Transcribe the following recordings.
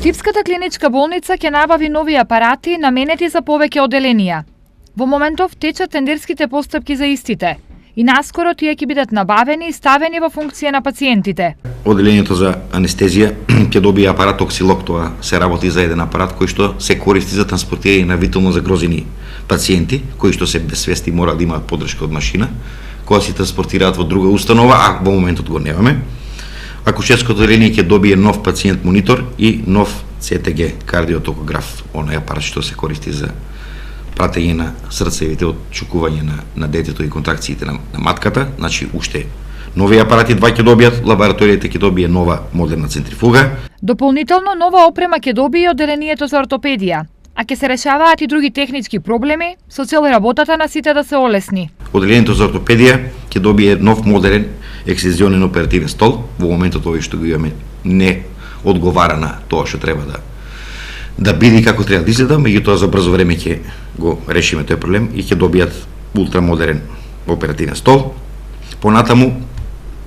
Типската клиничка болница ќе набави нови апарати наменети за повеќе оделенија. Во моментов течат тендерските постапки за истите и наскоро тие ќе бидат набавени и ставени во функција на пациентите. Оделението за анестезија ќе добие апарат оксилок, тоа се работи за еден апарат кој што се користи за транспортирање на витално загрозени пациенти кои што се без свести мора да имаат подршка од машина, која се транспортираат во друга установа, а во моментот го немаме. Акушерско оделение ќе добие нов пациент монитор и нов ЦТГ, кардиотокограф, оној апарат што се користи за пратење на срцевите од чукување на детето и контракциите на матката, значи уште нови апарати два ќе добијат, лабораторијата ќе добие нова модерна центрифуга. Дополнително нова опрема ќе добие оделението за ортопедија, а ќе се решаваат и други технички проблеми со цел работата на сите да се олесни. Оделението за ортопедија ќе добие нов модерен екстензионен оперативен стол. Во моментот овој што го имаме не одговара на тоа што треба да биде како треба да изгледа, меѓутоа за брзо време ќе го решиме тој проблем и ќе добијат ултрамодерен оперативен стол. Понатаму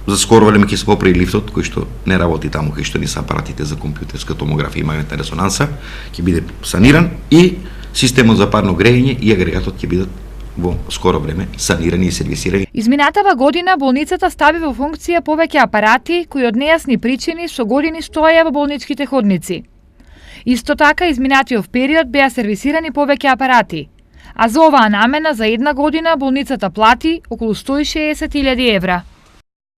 за скоро време ќе се поправи лифтот кој што не работи таму кај што ни се апаратите за компјутерска томографија и магнетна резонанса, ќе биде саниран и системот за парно грејење и агрегатот ќе бидат во скоро време санирани и сервисирани. Изминатава година болницата стави во функција повеќе апарати кои од нејасни причини со години стоеја во болничките ходници. Исто така, изминатиот период беа сервисирани повеќе апарати, а за оваа намена за една година болницата плати околу 160.000 евра.